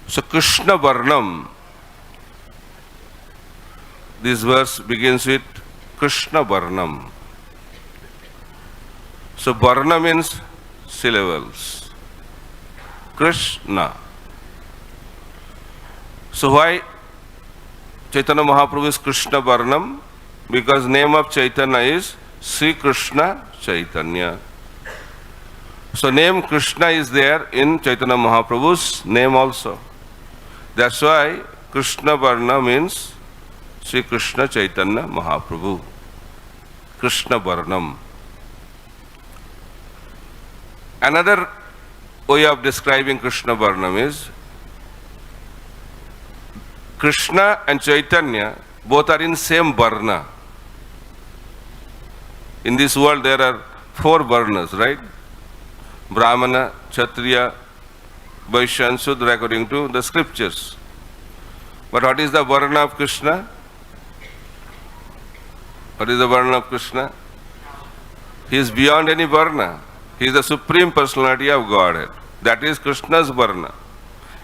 So Krishna Varnam, this verse begins with Krishna Varnam. So Varna means syllables. Krishna. So why Chaitanya Mahaprabhu is Krishna Varnam? Because name of Chaitanya is Sri Krishna Chaitanya. So name Krishna is there in Chaitanya Mahaprabhu's name also. That's why Krishna Varna means Sri Krishna Chaitanya Mahaprabhu. Krishna Varnam. Another way of describing Krishna Varnam is Krishna and Chaitanya both are in same Varna. In this world there are 4 Varnas, right? Brahmana, Kshatriya, Vaishya and Shudra according to the scriptures. But what is the Varna of Krishna? What is the Varna of Krishna? He is beyond any Varna. He is the Supreme Personality of Godhead. That is Krishna's Varna.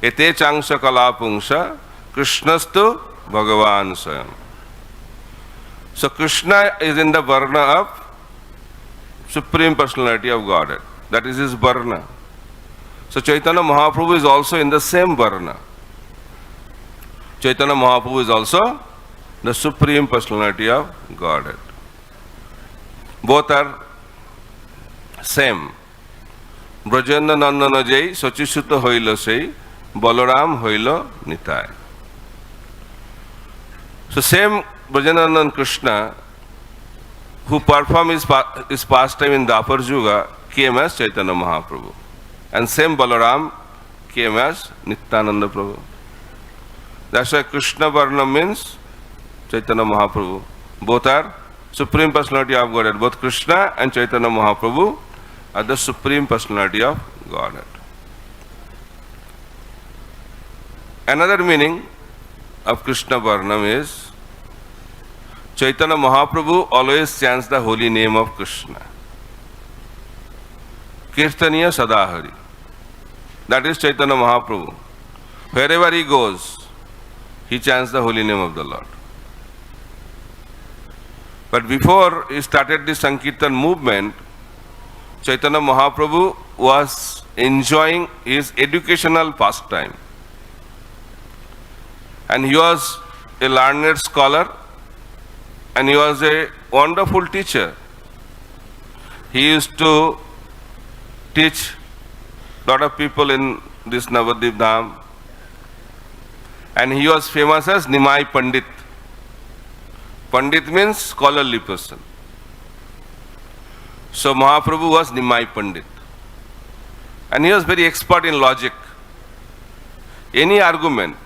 Ete changsha kalapungsha Krishnastu Bhagavan Swayam. So Krishna is in the Varna of Supreme Personality of Godhead. That is his Varna. So Chaitanya Mahaprabhu is also in the same Varna. Chaitanya Mahaprabhu is also the Supreme Personality of Godhead. Both are same. Brajendra Nandana Jai Sachisuta Hoilo Sei Balaram Hoilo Nitai. So same Brajendra Nandan Krishna who performed his pastime in Dapar Yuga came as Chaitanya Mahaprabhu. And same Balaram came as Nityananda Prabhu. That's why Krishna Varna means Chaitanya Mahaprabhu. Both are Supreme Personality of Godhead. Both Krishna and Chaitanya Mahaprabhu are the Supreme Personality of Godhead. Another meaning of Krishna Varnam is Chaitanya Mahaprabhu always chants the holy name of Krishna. Kirtaniya Sadahari. That is Chaitanya Mahaprabhu. Wherever he goes, he chants the holy name of the Lord. But before he started the Sankirtan movement, Chaitanya Mahaprabhu was enjoying his educational pastime. And he was a learned scholar and he was a wonderful teacher. He used to teach a lot of people in this Navadvip Dham. And he was famous as Nimai Pandit. Pandit means scholarly person. So Mahaprabhu was Nimai Pandit. And he was very expert in logic. Any argument,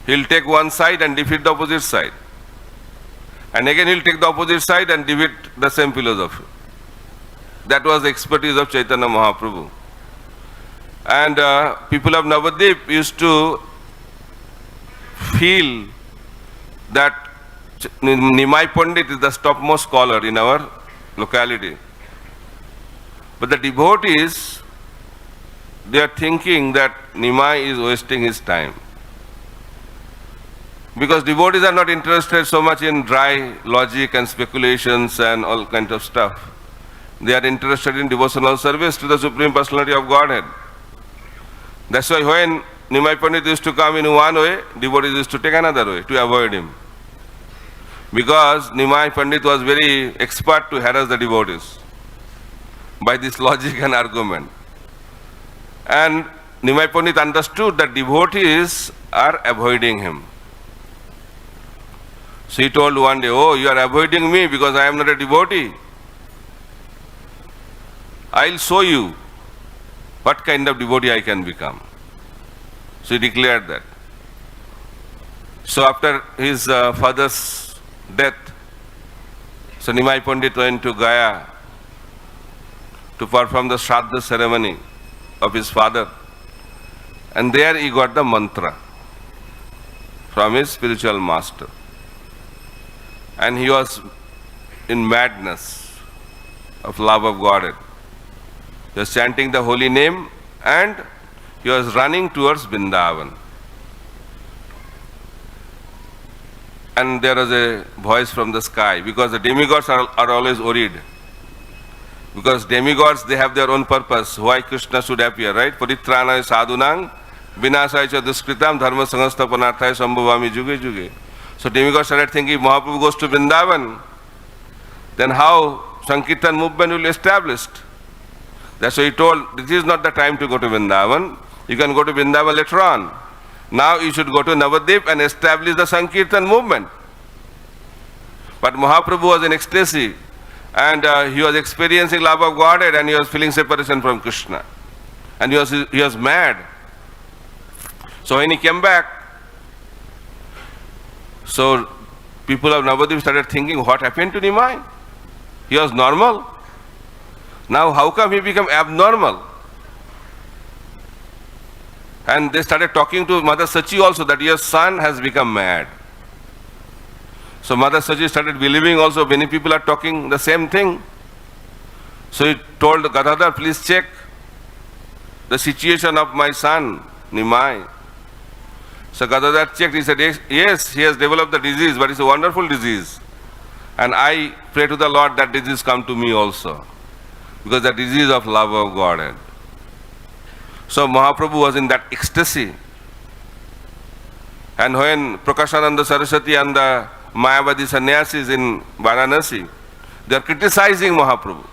he'll take one side and defeat the opposite side. And again he'll take the opposite side and defeat the same philosophy. That was the expertise of Chaitanya Mahaprabhu. And people of Navadvip used to feel that Nimai Pandit is the topmost scholar in our locality. But the devotees, they are thinking that Nimai is wasting his time. Because devotees are not interested so much in dry logic and speculations and all kinds of stuff. They are interested in devotional service to the Supreme Personality of Godhead. That's why when Nimai Pandit used to come in one way, devotees used to take another way to avoid him. Because Nimai Pandit was very expert to harass the devotees by this logic and argument. And Nimai Pandit understood that devotees are avoiding him. So he told one day, "Oh, you are avoiding me because I am not a devotee. I'll show you what kind of devotee I can become." So he declared that. So after his father's death, so Nimai Pandit went to Gaya to perform the Shraddha ceremony of his father. And there he got the mantra from his spiritual master. And he was in madness of love of Godhead. He was chanting the holy name and he was running towards Vrindavan. And there was a voice from the sky, because the demigods are always worried. Because demigods, they have their own purpose, why Krishna should appear, right? Paritrana sadhunang, vinasaya cha duskritam, dharma sanghasthapanarthaya sambhavami juge juge. So demigods started thinking, Mahaprabhu goes to Vrindavan, then how Sankirtan movement will be established? That's why he told, this is not the time to go to Vrindavan. You can go to Vrindavan later on. Now you should go to Navadvip and establish the Sankirtan movement. But Mahaprabhu was in ecstasy, and he was experiencing love of Godhead, and he was feeling separation from Krishna. And he was mad. So when he came back, so people of Navadvip started thinking, what happened to Nimai? He was normal. Now how come he became abnormal? And they started talking to Mother Sachi also that your son has become mad. So Mother Sachi started believing also many people are talking the same thing. So he told Gadadhar, please check the situation of my son, Nimai. So Gadadhar checked, he said, yes, he has developed the disease, but it's a wonderful disease. And I pray to the Lord that disease come to me also. Because the disease of love of Godhead. So Mahaprabhu was in that ecstasy. And when Prakashananda Saraswati and the Mayavadi sannyasis in Varanasi, they are criticizing Mahaprabhu.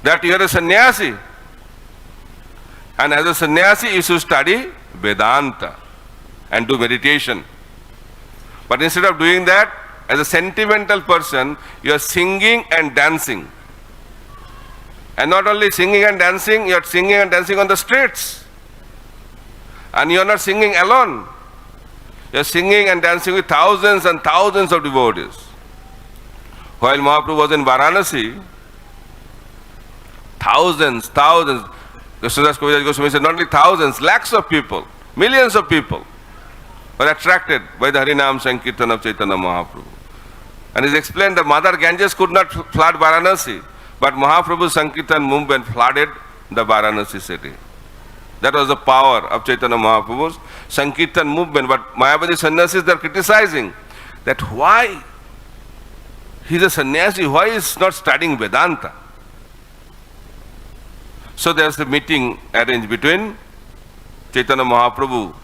That you are a sannyasi. And as a sannyasi, you should study Vedanta and do meditation. But instead of doing that, as a sentimental person, you are singing and dancing. And not only singing and dancing, you are singing and dancing on the streets. And you are not singing alone. You are singing and dancing with thousands and thousands of devotees. While Mahaprabhu was in Varanasi, thousands. Krishnadas Kaviraj Goswami said, not only thousands, lakhs of people, millions of people were attracted by the Harinam Sankirtan of Chaitanya Mahaprabhu. And he explained that Mother Ganges could not flood Varanasi, but Mahaprabhu's Sankirtan movement flooded the Varanasi city. That was the power of Chaitanya Mahaprabhu's Sankirtan movement. But Mayavadi sannyasis, they are criticizing that why he is a sannyasi, why he is not studying Vedanta. So there is a meeting arranged between Chaitanya Mahaprabhu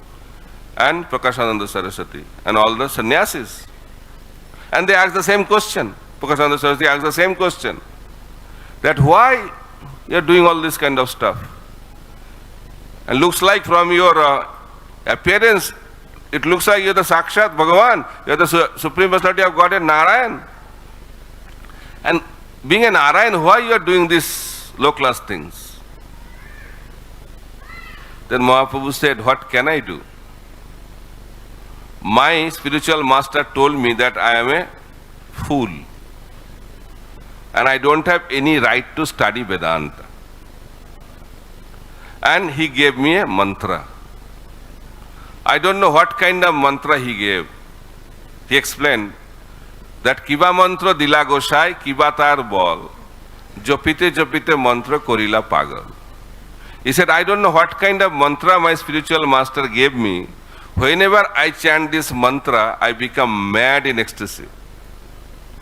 and Prakashananda Saraswati and all the sannyasis. And they asked the same question. Prakashananda Saraswati asked the same question. That why you are doing all this kind of stuff? And looks like from your appearance, it looks like you are the Sakshat Bhagavan, you are the Supreme Personality of Godhead, Narayan. And being a Narayan, why you are doing these low-class things? Then Mahaprabhu said, what can I do? My spiritual master told me that I am a fool. And I don't have any right to study Vedanta. And he gave me a mantra. I don't know what kind of mantra he gave. He explained that Kiba mantra dila gosai, Kiba tar bol, jopite jopite mantra korila pagal. He said, I don't know what kind of mantra my spiritual master gave me. Whenever I chant this mantra, I become mad in ecstasy.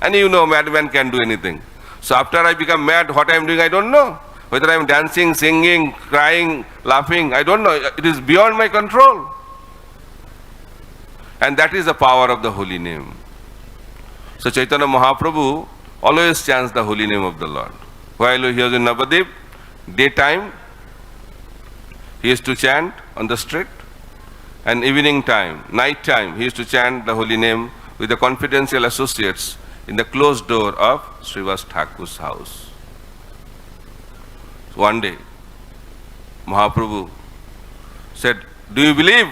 And you know, madman can do anything. So after I become mad, what I am doing, I don't know. Whether I am dancing, singing, crying, laughing, I don't know. It is beyond my control. And that is the power of the holy name. So Chaitanya Mahaprabhu always chants the holy name of the Lord. While he was in Navadvip, daytime, he used to chant on the street. And evening time, night time, he used to chant the holy name with the confidential associates in the closed door of Srivas Thakur's house. One day, Mahaprabhu said, do you believe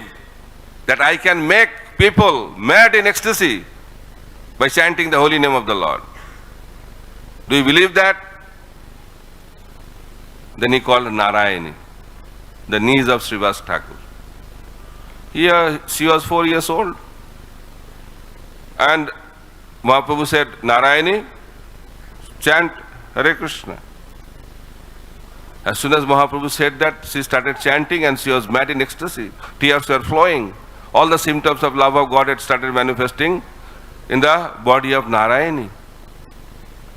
that I can make people mad in ecstasy by chanting the holy name of the Lord? Do you believe that? Then he called Narayani, the niece of Srivas Thakur. Here she was 4 years old. And Mahaprabhu said, Narayani, chant Hare Krishna. As soon as Mahaprabhu said that, she started chanting and she was mad in ecstasy. Tears were flowing. All the symptoms of love of God had started manifesting in the body of Narayani.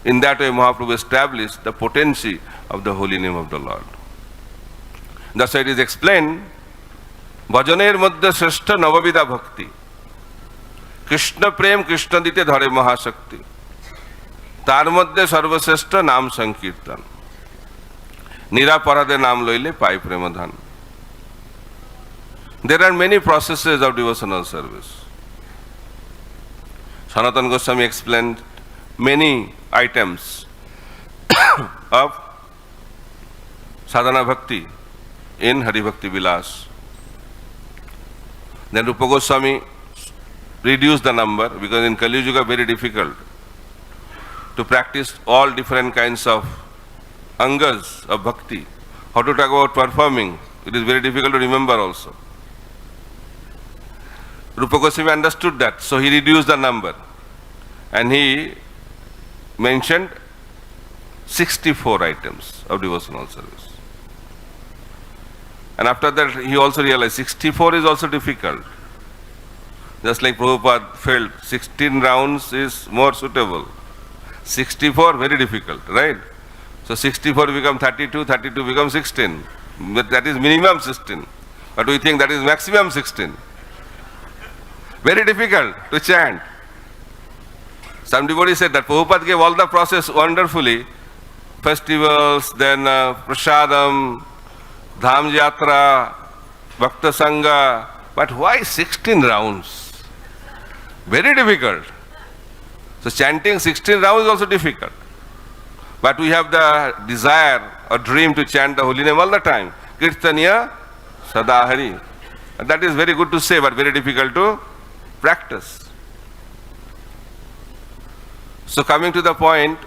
In that way, Mahaprabhu established the potency of the holy name of the Lord. That's why it is explained, Bhajaner Madhya Shrestha Navavida Bhakti. Krishna Prem Krishna Dite Dhare Mahashakti. Tar Madhya Sarvashrestha Nam Sankirtan. Niraparade Nam Loile Pai Premadhan. There are many processes of devotional service. Sanatana Goswami explained many items of sadhana bhakti in Hari Bhakti Vilas. Then Rupa Goswami reduced the number because in Kali Yuga very difficult to practice all different kinds of angas of bhakti. How to talk about performing, it is very difficult to remember also. Rupa Goswami understood that, so he reduced the number and he mentioned 64 items of devotional service. And after that he also realized 64 is also difficult. Just like Prabhupada felt 16 rounds is more suitable. 64 very difficult, right? So 64 become 32, 32 become 16. But that is minimum 16. But we think that is maximum 16. Very difficult to chant. Some devotees said that Prabhupada gave all the process wonderfully. Festivals, then Prasadam, Dham Yatra, Bhakta Sangha. But why 16 rounds? Very difficult. So chanting 16 rounds is also difficult. But we have the desire or dream to chant the holy name all the time. Kirtanya Sadahari. And that is very good to say, but very difficult to practice. So coming to the point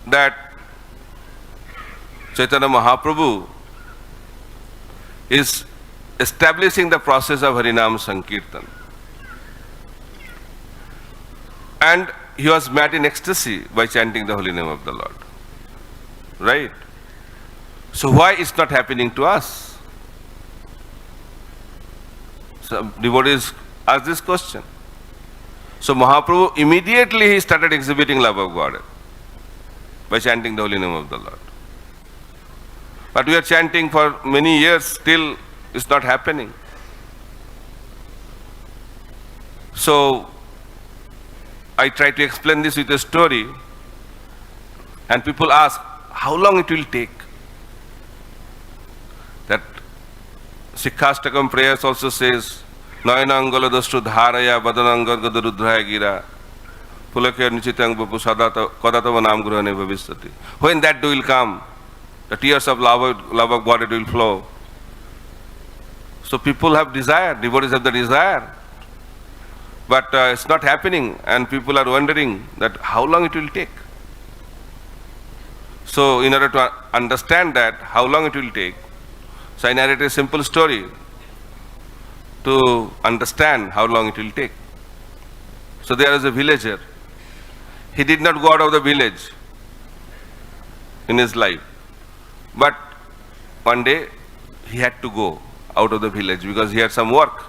that Chaitanya Mahaprabhu is establishing the process of Harinam Sankirtan. And he was mad in ecstasy by chanting the holy name of the Lord. Right? So why it's not happening to us? Some devotees ask this question. So Mahaprabhu immediately he started exhibiting love of God by chanting the holy name of the Lord. But we are chanting for many years, still it's not happening. So I try to explain this with a story, and people ask how long it will take. That Sikhastakam prayers also says, Nayanangala dastu dharaya badanangargada rudraya gira pulakya nichitang bapu kadatava nam grahane bhavishyati. When that day will come, the tears of love of God it will flow. So people have desire, devotees have the desire. But it's not happening, and people are wondering that how long it will take. So in order to understand that, how long it will take, so I narrate a simple story to understand how long it will take. So there is a villager. He did not go out of the village in his life. But one day he had to go out of the village because he had some work.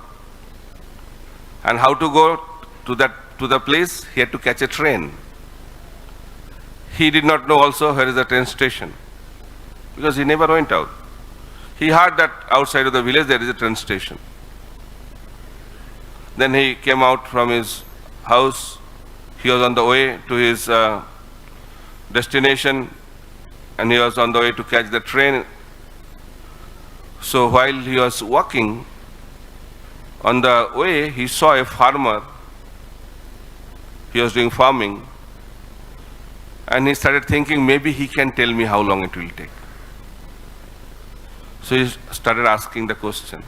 And how to go to the place? He had to catch a train. He did not know also where is the train station because he never went out. He heard that outside of the village there is a train station. Then he came out from his house. He was on the way to his destination, and he was on the way to catch the train. So while he was walking, on the way he saw a farmer. He was doing farming, and he started thinking maybe he can tell me how long it will take. So he started asking the question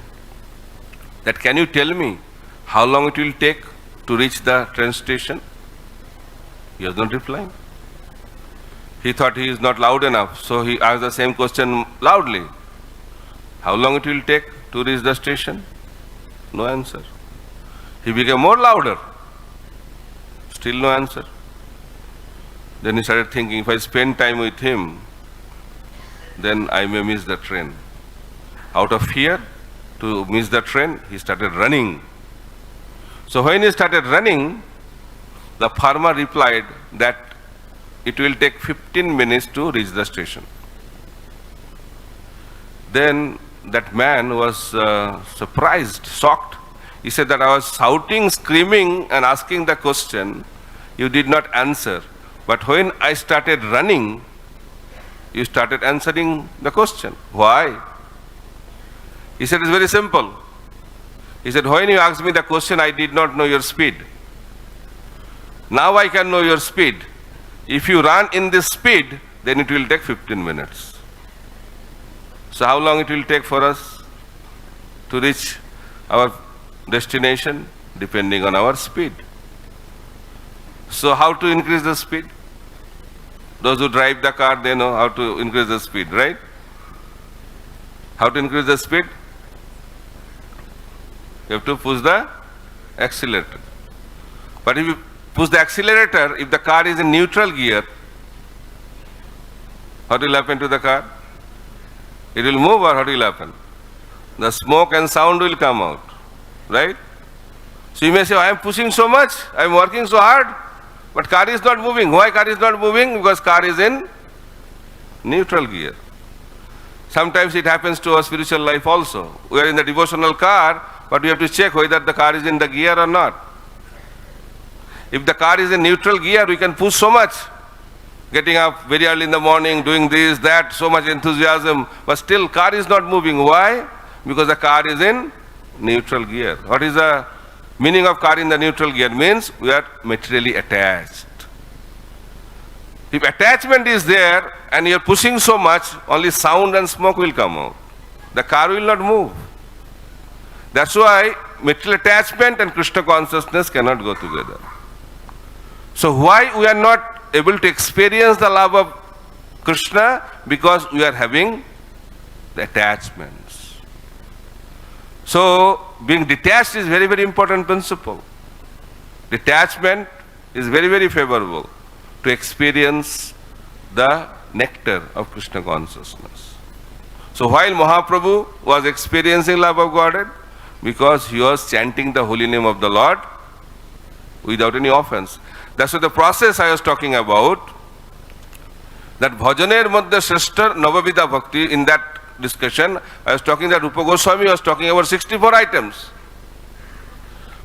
that, can you tell me how long it will take to reach the train station? He was not replying. He thought he is not loud enough, so he asked the same question loudly. How long it will take to reach the station? No answer. He became more louder. Still no answer. Then he started thinking, if I spend time with him, then I may miss the train. Out of fear to miss the train, he started running. So when he started running, the farmer replied that it will take 15 minutes to reach the station. Then that man was surprised, shocked. He said that I was shouting, screaming and asking the question. You did not answer. But when I started running, you started answering the question. Why? He said, it's very simple. He said, when you asked me the question, I did not know your speed. Now I can know your speed. If you run in this speed, then it will take 15 minutes. So how long it will take for us to reach our destination? Depending on our speed. So how to increase the speed? Those who drive the car, they know how to increase the speed, right? How to increase the speed? You have to push the accelerator. But if you push the accelerator, if the car is in neutral gear, what will happen to the car? It will move, or what will happen? The smoke and sound will come out, right? So you may say, I am pushing so much, I am working so hard, but car is not moving. Why car is not moving? Because car is in neutral gear. Sometimes it happens to our spiritual life also. We are in the devotional car, but we have to check whether the car is in the gear or not. If the car is in neutral gear, we can push so much. Getting up very early in the morning, doing this, that, so much enthusiasm, but still car is not moving. Why? Because the car is in neutral gear. What is the meaning of car in the neutral gear? Means we are materially attached. If attachment is there and you are pushing so much, only sound and smoke will come out. The car will not move. That's why material attachment and Krishna consciousness cannot go together. So why we are not able to experience the love of Krishna? Because we are having the attachments. So being detached is very, very important principle. Detachment is very, very favorable to experience the nectar of Krishna consciousness. So while Mahaprabhu was experiencing love of Godhead, because he was chanting the holy name of the Lord without any offense. That's why the process I was talking about, that bhajaner madhya shrestha navavida bhakti, in that discussion, I was talking that Rupa Goswami was talking about 64 items.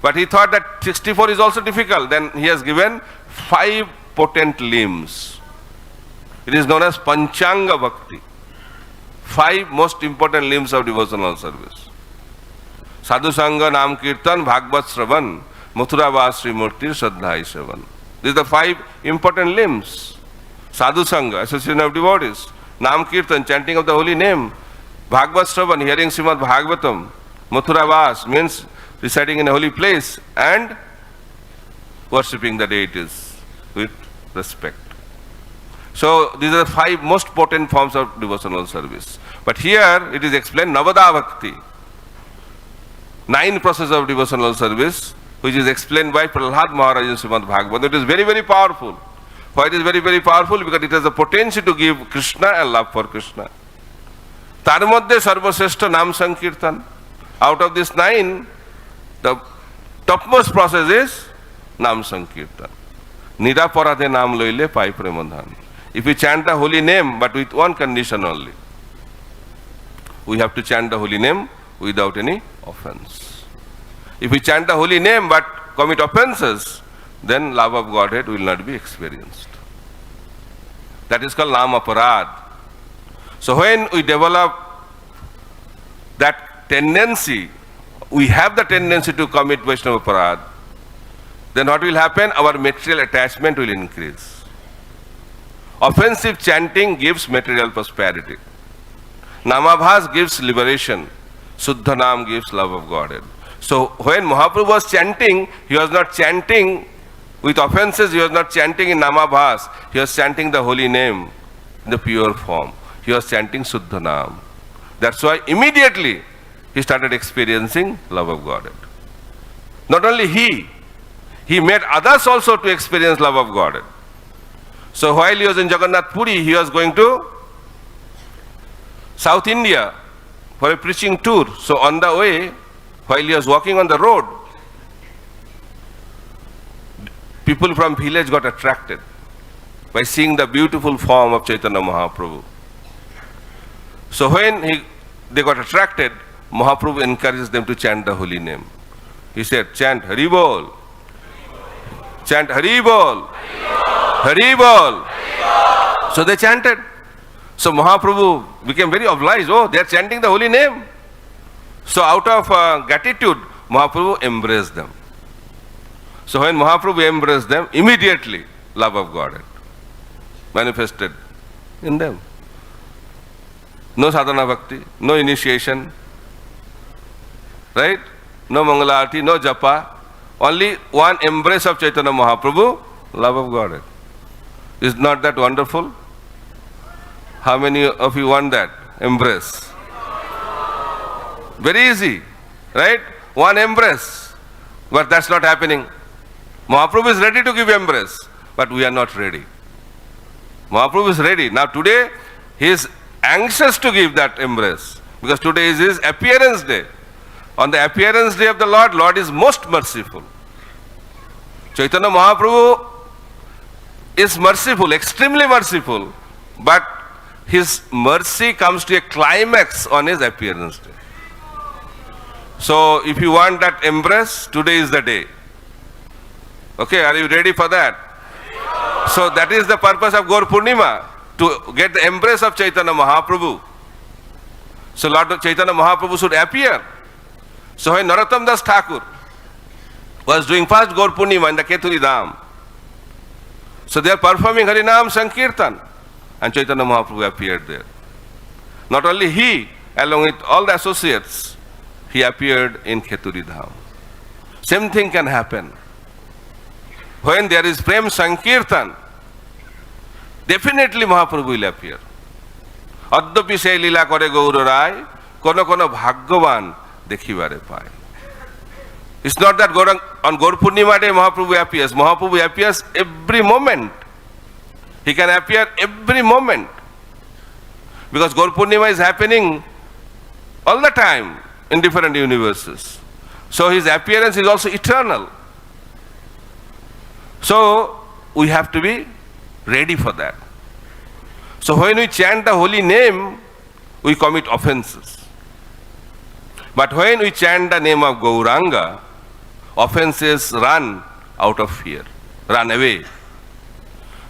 But he thought that 64 is also difficult. Then he has given 5 potent limbs. It is known as Panchanga Bhakti. 5 most important limbs of devotional service. Sadhu Sangha, Nam Kirtan, Bhagavad Shravan, Mathura Vas Sri Murti, Shraddha Shravan. These are the 5 important limbs. Sadhu Sangha, association of devotees. Nam Kirtan, chanting of the holy name. Bhagavad Shravan, hearing Srimad Bhagavatam. Mathura Vas means residing in a holy place and worshipping the deities with respect. So these are the 5 most potent forms of devotional service. But here it is explained Navada Bhakti. 9 processes of devotional service, which is explained by Prahlad Maharaj in Srimad Bhagavatam. It is very, very powerful. Why it is very, very powerful? Because it has the potential to give Krishna and love for Krishna. Tar madhye sarvashrestha nam sankirtan. Out of this 9, the topmost process is nam sankirtan. Niraparadhe nam loile pai premadhan. If we chant the holy name, but with one condition only. We have to chant the holy name without any offense. If we chant the holy name but commit offenses, then love of Godhead will not be experienced. That is called Nam Aparad. So when we develop that tendency, we have the tendency to commit Vaishnava Aparad, then what will happen? Our material attachment will increase. Offensive chanting gives material prosperity. Namabhas gives liberation. Suddha Nam gives love of Godhead. So when Mahaprabhu was chanting, he was not chanting with offenses, he was not chanting in Namabhas, he was chanting the holy name in the pure form. He was chanting Suddha Nam. That's why immediately he started experiencing love of Godhead. Not only he made others also to experience love of Godhead. So while he was in Jagannath Puri, he was going to South India for a preaching tour. So on the way, while he was walking on the road, people from village got attracted by seeing the beautiful form of Chaitanya Mahaprabhu. So when they got attracted, Mahaprabhu encouraged them to chant the holy name. He said, chant Hari Bol, chant Hari Bol, Hari Bol. So they chanted. So Mahaprabhu became very obliged. Oh, they are chanting the holy name. So out of gratitude, Mahaprabhu embraced them. So when Mahaprabhu embraced them, immediately love of Godhead manifested in them. No sadhana bhakti, no initiation, right? No mangala arati, no japa. Only one embrace of Chaitanya Mahaprabhu, love of Godhead. Is not that wonderful? How many of you want that embrace? Very easy, right? One embrace. But that's not happening. Mahaprabhu is ready to give embrace, but we are not ready. Mahaprabhu is ready. Now today, he is anxious to give that embrace, because today is his appearance day. On the appearance day of the Lord, Lord is most merciful. Chaitanya Mahaprabhu is merciful, extremely merciful, but his mercy comes to a climax on his appearance day. So if you want that embrace, today is the day. Okay, are you ready for that? So that is the purpose of Gaur Purnima, to get the embrace of Chaitanya Mahaprabhu. So Lord Chaitanya Mahaprabhu should appear. So when Narottam Das Thakur was doing first Gaur Purnima in the Keturi Dham, so they are performing Harinam Sankirtan, and Chaitanya Mahaprabhu appeared there. Not only he, along with all the associates, he appeared in Keturi Dham. Same thing can happen. When there is Prem Sankirtan, definitely Mahaprabhu will appear. Adyapi se leela kore Gaur Rai, kono kono bhagyavan dekhibare pai. It's not that on Gaur Purnima day Mahaprabhu appears. Mahaprabhu appears every moment. He can appear every moment. Because Gaur Purnima is happening all the time in different universes. So his appearance is also eternal. So we have to be ready for that. So when we chant the holy name, we commit offenses. But when we chant the name of Gauranga, offenses run out of fear, run away.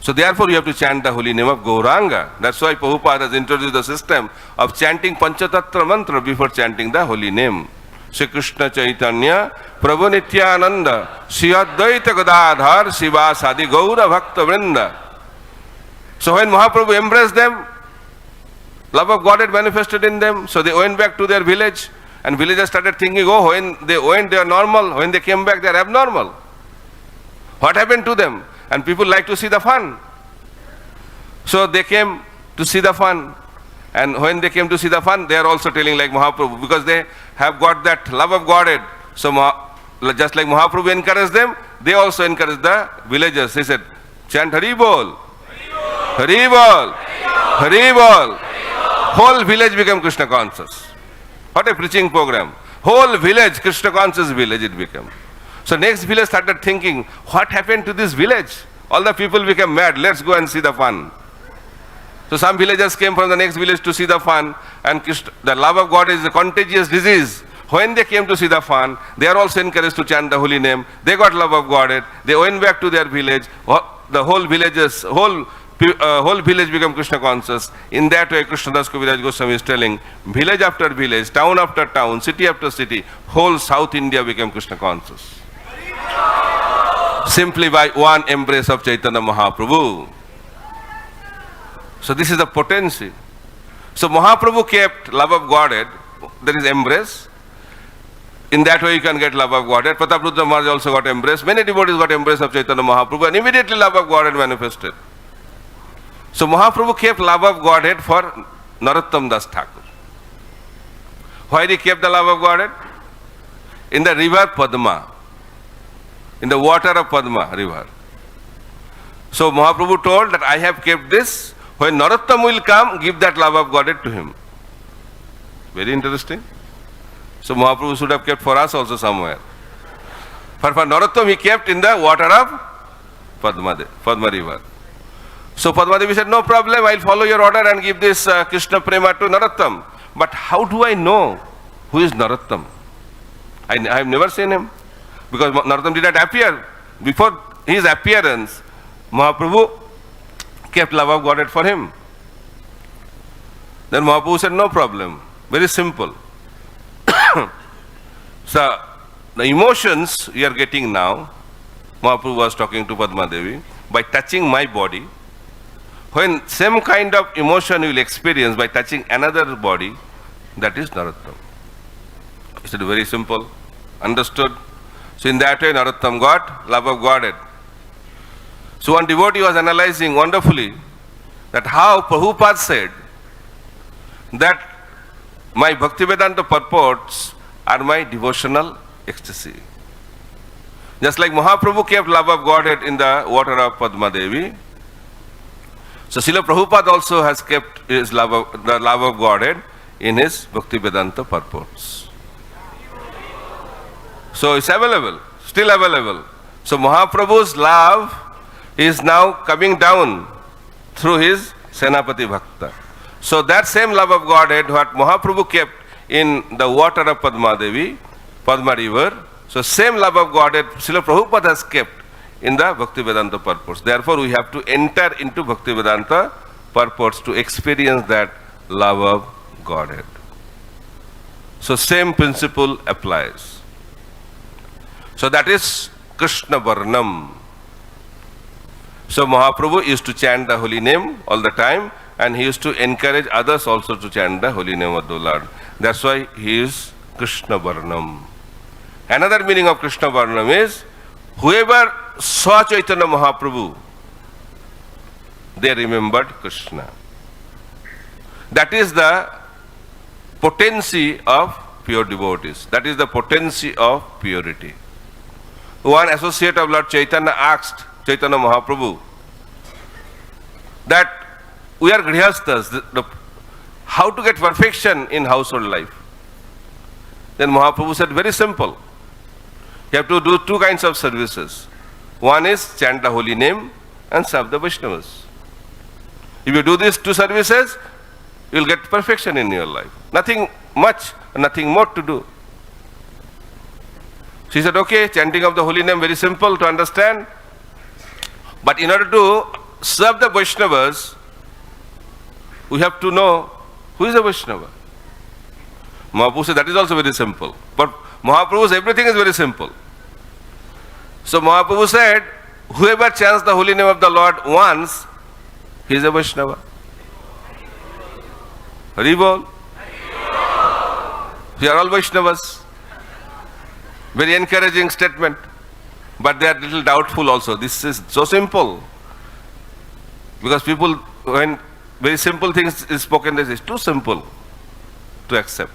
So therefore you have to chant the holy name of Gauranga. That's why Prabhupada has introduced the system of chanting Panchatattva mantra before chanting the holy name. Shri Krishna Chaitanya, Prabhu Nityananda, Shri Advaita Gadadhar, Shiva Sadi Gaura Bhakta Vrinda. So when Mahaprabhu embraced them, love of God had manifested in them. So they went back to their village, and villagers started thinking, oh, when they went, they are normal. When they came back, they are abnormal. What happened to them? And people like to see the fun. So they came to see the fun. And when they came to see the fun, they are also telling like Mahaprabhu, because they have got that love of Godhead. So just like Mahaprabhu encouraged them, they also encouraged the villagers. He said, chant Hari Bol, Hari Bol, Hari Bol. Whole village became Krishna conscious. What a preaching program. Whole village, Krishna conscious village it became. So next village started thinking, what happened to this village? All the people became mad, let's go and see the fun. So some villagers came from the next village to see the fun, and the love of God is a contagious disease. When they came to see the fun, they are also encouraged to chant the holy name. They got love of God. They went back to their village. The whole village became Krishna conscious. In that way, Krishnadas Kaviraj Goswami is telling, village after village, town after town, city after city, whole South India became Krishna conscious. Simply by one embrace of Chaitanya Mahaprabhu. So this is the potency. So Mahaprabhu kept love of Godhead, there is embrace. In that way you can get love of Godhead. Prataprudra Maharaj also got embrace. Many devotees got embrace of Chaitanya Mahaprabhu, and immediately love of Godhead manifested. So Mahaprabhu kept love of Godhead for Narottam Das Thakur. Why he kept the love of Godhead? In the river Padma, in the water of Padma river. So Mahaprabhu told that I have kept this. When Narottam will come, give that love of Godhead to him. Very interesting. So Mahaprabhu should have kept for us also somewhere. For Narottam he kept in the water of Padma river. So Padma Devi said, no problem, I'll follow your order and give this Krishna Prema to Narottam. But how do I know who is Narottam? I have never seen him. Because Narottam did not appear. Before his appearance, Mahaprabhu kept love of Godhead for him. Then Mahaprabhu said, no problem. Very simple. So, the emotions you are getting now, Mahaprabhu was talking to Padma Devi, by touching my body, when same kind of emotion you will experience by touching another body, that is Narottam. He said, very simple, understood. So in that way Narottam got love of Godhead. So one devotee was analyzing wonderfully that how Prabhupada said that my Bhaktivedanta purports are my devotional ecstasy. Just like Mahaprabhu kept love of Godhead in the water of Padma Devi, so Srila Prabhupada also has kept his the love of Godhead in his Bhaktivedanta purports. So it's available, still available. So Mahaprabhu's love is now coming down through his Senapati Bhakta. So that same love of Godhead what Mahaprabhu kept in the water of Padma Devi, Padma river, so same love of Godhead Srila Prabhupada has kept in the Bhaktivedanta purports. Therefore we have to enter into Bhaktivedanta purports to experience that love of Godhead. So same principle applies. So that is Krishna Varnam. So Mahaprabhu used to chant the holy name all the time, and he used to encourage others also to chant the holy name of the Lord. That's why he is Krishna Varnam. Another meaning of Krishna Varnam is whoever saw Chaitanya Mahaprabhu, they remembered Krishna. That is the potency of pure devotees. That is the potency of purity. One associate of Lord Chaitanya asked Chaitanya Mahaprabhu that we are grihasthas, how to get perfection in household life. Then Mahaprabhu said, very simple. You have to do two kinds of services. One is chant the holy name and serve the Vaishnavas. If you do these two services, you will get perfection in your life. Nothing much, nothing more to do. She said, okay, chanting of the holy name, very simple to understand. But in order to serve the Vaishnavas, we have to know who is a Vaishnava. Mahaprabhu said, that is also very simple. But Mahaprabhu's everything is very simple. So Mahaprabhu said, whoever chants the holy name of the Lord once, he is a Vaishnava. Hari Bol. We are all Vaishnavas. Very encouraging statement. But they are little doubtful also. This is so simple. Because people, when very simple things is spoken, this is too simple to accept.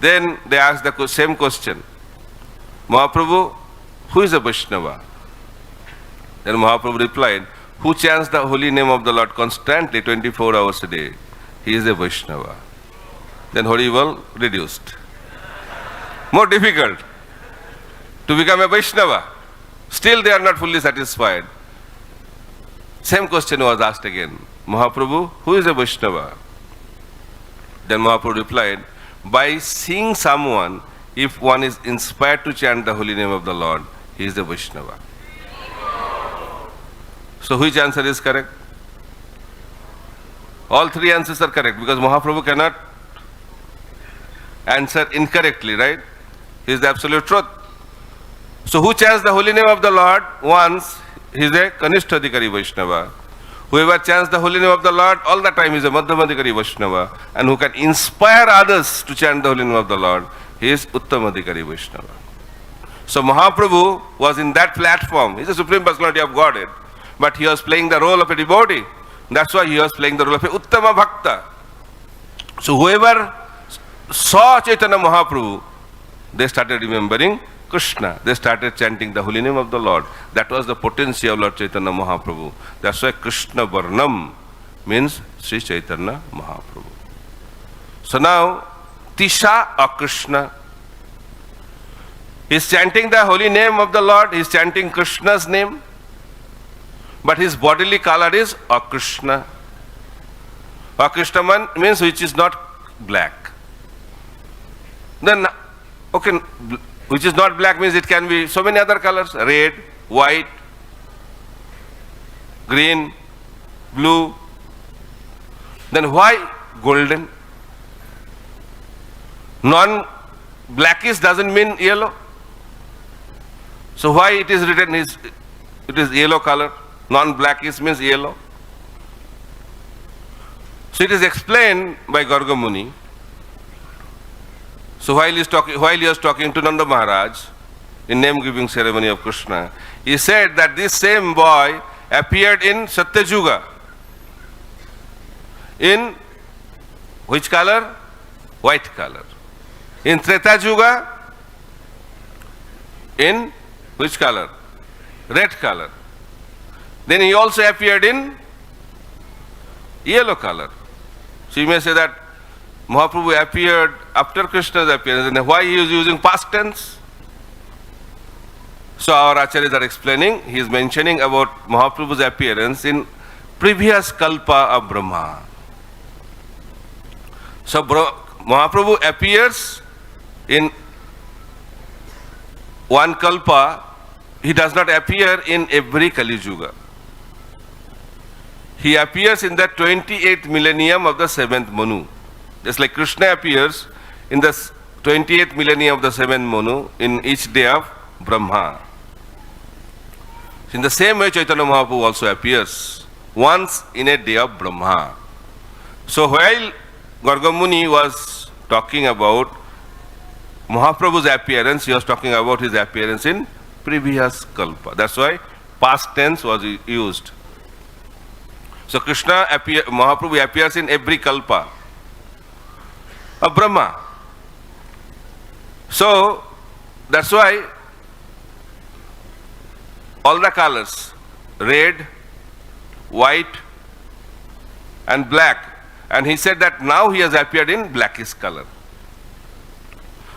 Then they ask the same question. Mahaprabhu, who is a Vaishnava? Then Mahaprabhu replied, who chants the holy name of the Lord constantly 24 hours a day, he is a Vaishnava. Then Harival reduced. More difficult to become a Vaishnava. Still they are not fully satisfied. Same question was asked again. Mahaprabhu, who is a Vaishnava? Then Mahaprabhu replied, by seeing someone, if one is inspired to chant the holy name of the Lord, he is a Vaishnava. So which answer is correct? All three answers are correct because Mahaprabhu cannot answer incorrectly, right? He is the absolute truth. So who chants the holy name of the Lord once, he is a Kanishtadhikari Vaishnava. Whoever chants the holy name of the Lord all the time is a Madhyamadhikari Vaishnava. And who can inspire others to chant the holy name of the Lord, he is Uttamadhikari Vaishnava. So Mahaprabhu was in that platform. He is the Supreme Personality of Godhead. But he was playing the role of a devotee. That's why he was playing the role of a Uttama Bhakta. So whoever saw Chaitanya Mahaprabhu, they started remembering Krishna. They started chanting the holy name of the Lord. That was the potency of Lord Chaitanya Mahaprabhu. That's why Krishna Varnam means Sri Chaitanya Mahaprabhu. So now, Tisha Akrishna. He is chanting the holy name of the Lord, he is chanting Krishna's name, but his bodily color is Akrishna. Akrishna means which is not black. Then, okay, which is not black means it can be so many other colors, red, white, green, blue. Then why golden? Non-blackish doesn't mean yellow. So why it is written it is yellow color? Non-blackish means yellow. So it is explained by Garga Muni. So while he was talking to Nanda Maharaj in name-giving ceremony of Krishna, he said that this same boy appeared in Satyayuga. In which color? White color. In Treta Yuga, in which color? Red color. Then he also appeared in yellow color. So you may say that Mahaprabhu appeared after Krishna's appearance, and why he is using past tense? So our acharyas are explaining, he is mentioning about Mahaprabhu's appearance in previous kalpa of Brahma. So Mahaprabhu appears in one kalpa, he does not appear in every Kali Yuga. He appears in the 28th millennium of the 7th Manu. Just like Krishna appears in the 28th millennium of the 7th Manu in each day of Brahma. In the same way, Chaitanya Mahaprabhu also appears once in a day of Brahma. So while Garga Muni was talking about Mahaprabhu's appearance, he was talking about his appearance in previous kalpa. That's why past tense was used. So Mahaprabhu appears in every kalpa of Brahma. So that's why all the colors, red, white and black, and he said that now he has appeared in blackish color.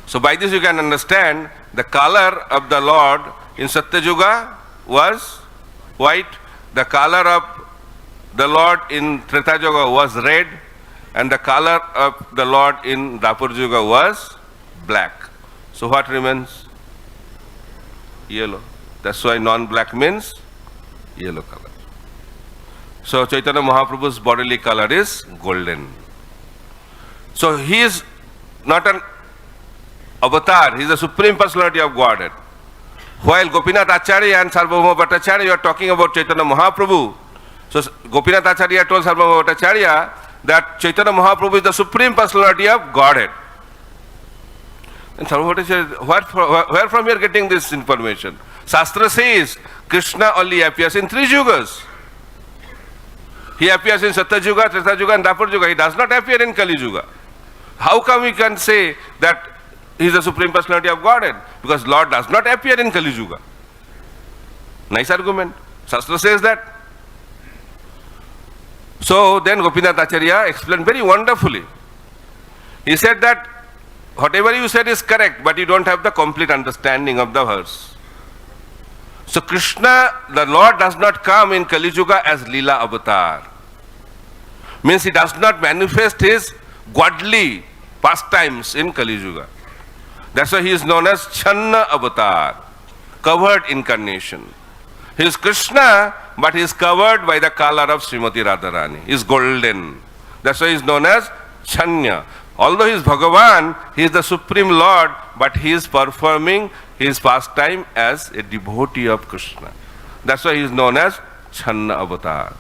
So by this you can understand the color of the Lord in Satyayuga was white, the color of the Lord in Treta Yuga was red, and the color of the Lord in Dwapar Yuga was black. So what remains? Yellow. That's why non-black means yellow color. So Chaitanya Mahaprabhu's bodily color is golden. So he is not an avatar, he is the Supreme Personality of Godhead. While Gopinath Acharya and Sarvabhauma Bhattacharya are talking about Chaitanya Mahaprabhu, so Gopinath Acharya told Sarvabhauma Bhattacharya that Chaitanya Mahaprabhu is the Supreme Personality of Godhead. And Sarvabhauma Bhattacharya, where from you are getting this information? Shastra says Krishna only appears in 3 yugas. He appears in Satyayuga, Treta Yuga and Dwapar Yuga. He does not appear in Kali Yuga. How come we can say that he is the Supreme Personality of Godhead? Because Lord does not appear in Kali Yuga. Nice argument. Shastra says that. So then Gopinath Acharya explained very wonderfully. He said that whatever you said is correct, but you don't have the complete understanding of the verse. So Krishna, the Lord, does not come in Kali Yuga as leela avatar. Means he does not manifest his godly pastimes in Kali Yuga. That's why he is known as Channa avatar, covered incarnation. He is Krishna, but he is covered by the color of Srimati Radharani. He is golden. That's why he is known as Chanya. Although he is Bhagavan, he is the Supreme Lord, but he is performing his pastime as a devotee of Krishna. That's why he is known as Channa avatar.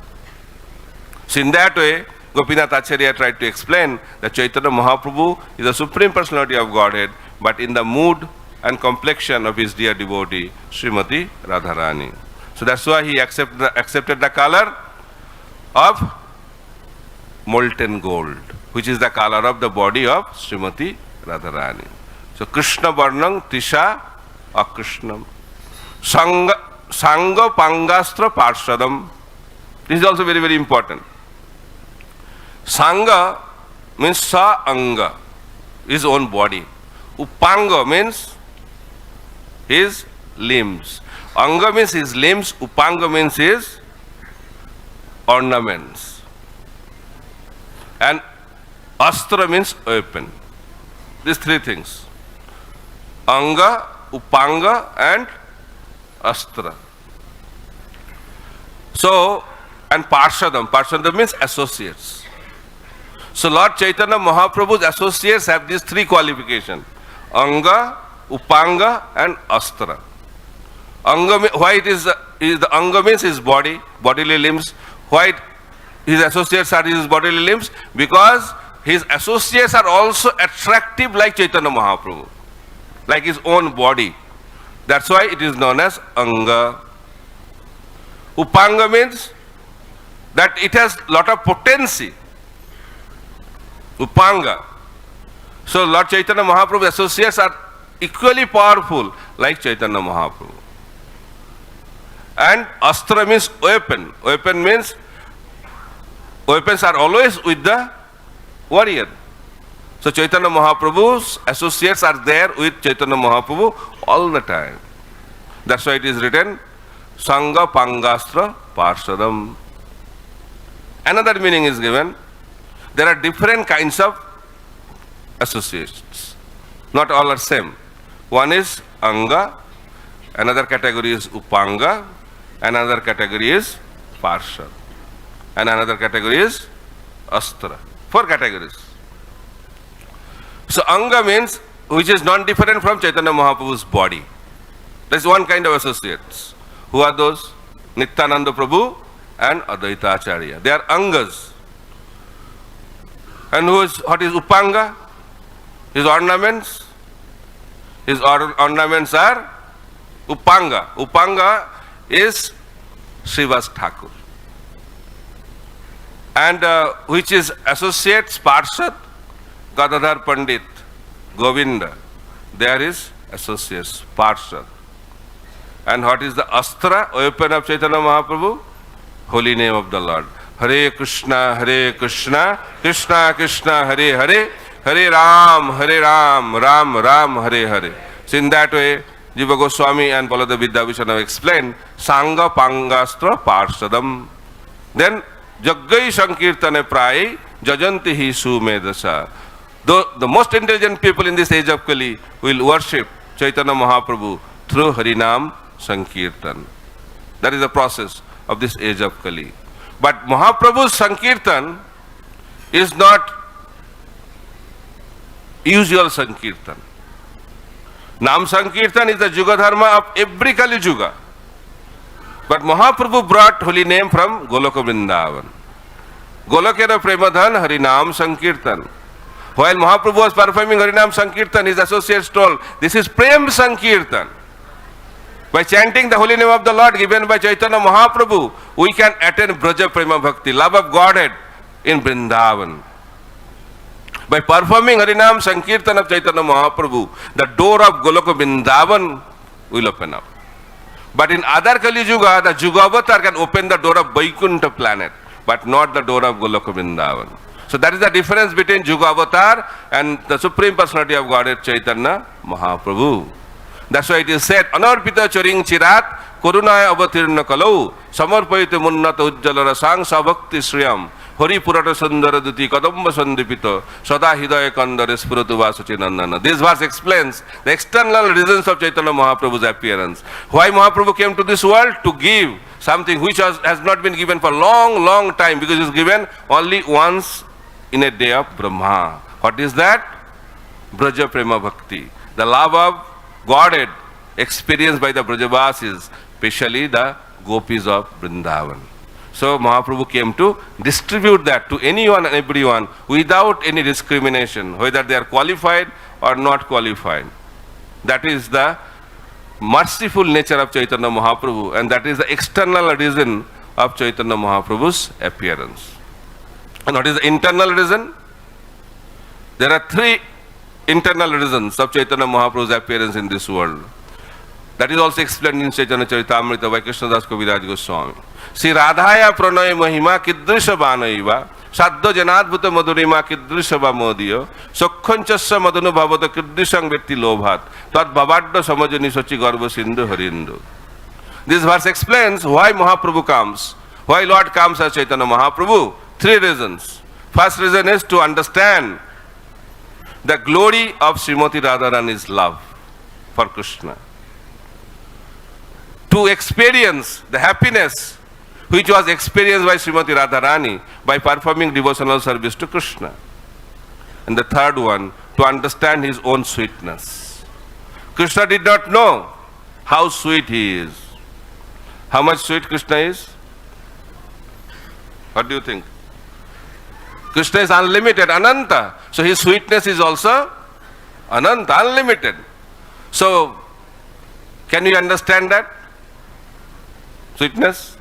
So in that way, Gopinath Acharya tried to explain that Chaitanya Mahaprabhu is the Supreme Personality of Godhead, but in the mood and complexion of his dear devotee, Srimati Radharani. So that's why he accepted the color of molten gold, which is the color of the body of Srimati Radharani. So Krishna Varnam Tisha Akrishnam. Sanga Pangastra Parshadam. This is also very, very important. Sanga means Sa Anga. his own body. Upanga means his limbs. Anga means his limbs, Upanga means his ornaments. And Astra means weapon. These three things. Anga, Upanga and Astra. So, and Parshadam. Parshadam means associates. So Lord Chaitanya Mahaprabhu's associates have these three qualifications. Anga, Upanga and Astra. Anga, why it is the Anga means his body, bodily limbs. Why his associates are his bodily limbs? Because his associates are also attractive like Chaitanya Mahaprabhu, like his own body. That's why it is known as Anga. Upanga means that it has lot of potency. Upanga. So Lord Chaitanya Mahaprabhu's associates are equally powerful like Chaitanya Mahaprabhu. And Astra means weapon. Weapon means weapons are always with the warrior. So Chaitanya Mahaprabhu's associates are there with Chaitanya Mahaprabhu all the time. That's why it is written Sangha Pangastra Parshadam. Another meaning is given. There are different kinds of associates. Not all are same. One is Anga, another category is Upanga, another category is Parshad, and another category is Astra. 4 categories. So Anga means which is non-different from Chaitanya Mahaprabhu's body. That's one kind of associates. Who are those? Nityananda Prabhu and Advaita Acharya. They are Angas. And what is Upanga? His ornaments. His ornaments are Upanga. Upanga is Srivas Thakur. And which is associates Parshad, Gadadhar Pandit, Govinda. There is associates Parshad. And what is the Astra, weapon of Chaitanya Mahaprabhu? Holy name of the Lord. Hare Krishna, Krishna Krishna, Hare Hare, Hare Ram, Ram Ram, Hare Hare. So in that way, Jiva Goswami and Palada Vidyabhushan have explained Sangha Pangastra Parshadam. Then Jaggai Sankirtane Prai Jajanti Hi Sumedasa. The most intelligent people in this age of Kali will worship Chaitanya Mahaprabhu through Harinam Sankirtan. That is the process of this age of Kali. But Mahaprabhu's Sankirtan is not usual Sankirtan. Nam Sankirtan is the Juga Dharma of every Kali Juga. But Mahaprabhu brought holy name from Goloka Vrindavan. Golokera Premadhan Harinam Sankirtan. While Mahaprabhu was performing Harinam Sankirtan, his associates told, this is Prem Sankirtan. By chanting the holy name of the Lord given by Chaitanya Mahaprabhu, we can attain Braja Prema Bhakti, love of Godhead in Vrindavan. By performing Harinam Sankirtan of Chaitanya Mahaprabhu, the door of Goloka Vrindavan will open up. But in other Kali Yuga, the Juga Avatar can open the door of Vaikuntha planet, but not the door of Goloka Vrindavan. So that is the difference between Juga Avatar and the Supreme Personality of Godhead Chaitanya Mahaprabhu. That's why it is said, Anarpita Charing Chirat, Korunaya Avatirna Kalau, Samarpaita Munnata Ujjala Rasang Sabhakti Sriyam, Hori Purata Sundara Duti Kadamba Sandipito, Sada Hidaya Kandare Spuratu Vasachinandana. This verse explains the external reasons of Chaitanya Mahaprabhu's appearance. Why Mahaprabhu came to this world? To give something which has not been given for long time, because it is given only once in a day of Brahma. What is that? Braja Prema Bhakti. The love of Godhead experienced by the Brajavasis, especially the gopis of Vrindavan. So Mahaprabhu came to distribute that to anyone and everyone without any discrimination, whether they are qualified or not qualified. That is the merciful nature of Chaitanya Mahaprabhu, and that is the external reason of Chaitanya Mahaprabhu's appearance. And what is the internal reason? There are 3 internal reasons of Chaitanya Mahaprabhu's appearance in this world. That is also explained in Chaitanya Charitamrita by Krishnadas Kaviraj Goswami. Sri Radhaya Pranay Mahima Kidrisha Banaiva Saddo janadbhuta madhurima kidrisava modiyo sokhonchasya madanu bhavata kidrisang vetti lobhat tad bhavadda samajani sochi garva sindhu harindu. This verse explains why Mahaprabhu comes, why Lord comes as Chaitanya Mahaprabhu. 3 reasons. First reason is to understand the glory of Srimati Radharani's love for Krishna. To experience the happiness which was experienced by Srimati Radharani by performing devotional service to Krishna. And the third one, to understand his own sweetness. Krishna did not know how sweet he is. How much sweet Krishna is? What do you think? Krishna is unlimited, Ananta. So his sweetness is also Ananta, unlimited. So, can you understand that? Sweetness?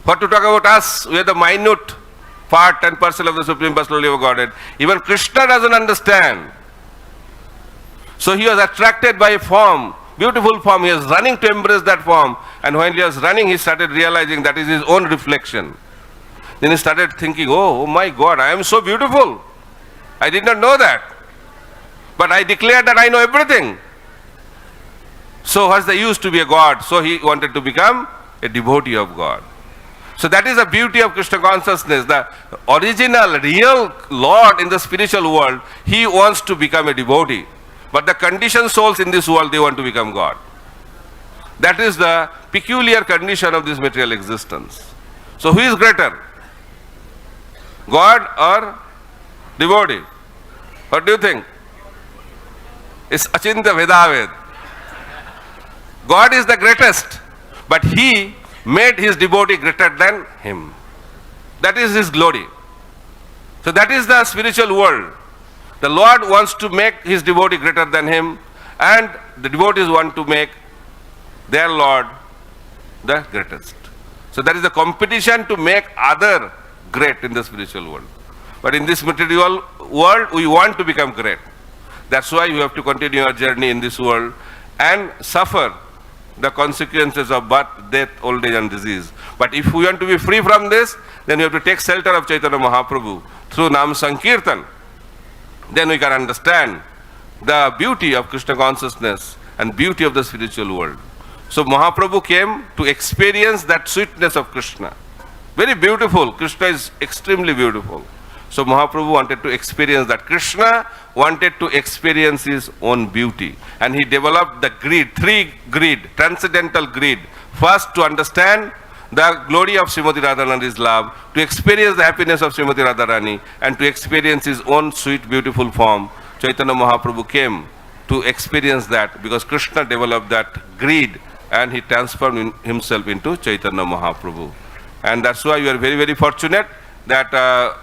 What to talk about us? We are the minute part and parcel of the Supreme Personality of Godhead. Even Krishna doesn't understand. So he was attracted by a form, beautiful form. He was running to embrace that form. And when he was running, he started realizing that is his own reflection. Then he started thinking, oh my God, I am so beautiful. I did not know that. But I declared that I know everything. So what's the use to be a God? So he wanted to become a devotee of God. So that is the beauty of Krishna consciousness. The original, real Lord in the spiritual world, he wants to become a devotee. But the conditioned souls in this world, they want to become God. That is the peculiar condition of this material existence. So who is greater? God or devotee? What do you think? It's Achinta Vedaved. God is the greatest, but he made his devotee greater than him. That is his glory. So that is the spiritual world. The Lord wants to make his devotee greater than him, and the devotees want to make their Lord the greatest. So that is the competition to make other great in the spiritual world. But in this material world, we want to become great. That's why we have to continue our journey in this world and suffer the consequences of birth, death, old age and disease. But if we want to be free from this, then we have to take shelter of Chaitanya Mahaprabhu through Nam Sankirtan. Then we can understand the beauty of Krishna consciousness and beauty of the spiritual world. So Mahaprabhu came to experience that sweetness of Krishna. Very beautiful. Krishna is extremely beautiful. So Mahaprabhu wanted to experience that. Krishna wanted to experience his own beauty. And he developed the greed, 3 greed, transcendental greed. First, to understand the glory of Srimati Radharani's love, to experience the happiness of Srimati Radharani, and to experience his own sweet, beautiful form. Chaitanya Mahaprabhu came to experience that because Krishna developed that greed and he transformed himself into Chaitanya Mahaprabhu. And that's why we are very, very fortunate that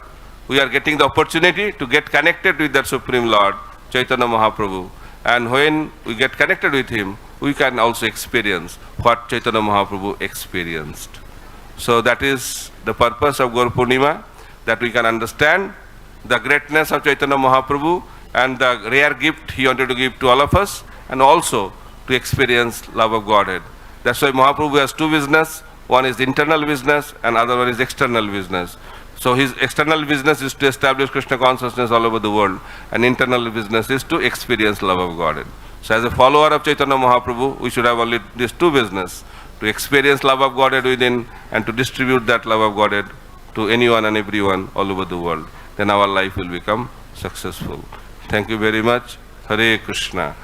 we are getting the opportunity to get connected with that Supreme Lord, Chaitanya Mahaprabhu. And when we get connected with him, we can also experience what Chaitanya Mahaprabhu experienced. So that is the purpose of Gaur Purnima, that we can understand the greatness of Chaitanya Mahaprabhu and the rare gift he wanted to give to all of us, and also to experience love of Godhead. That's why Mahaprabhu has 2 business. One is internal business and other one is external business. So his external business is to establish Krishna consciousness all over the world, and internal business is to experience love of Godhead. So as a follower of Chaitanya Mahaprabhu, we should have only these 2 business, to experience love of Godhead within and to distribute that love of Godhead to anyone and everyone all over the world. Then our life will become successful. Thank you very much. Hare Krishna.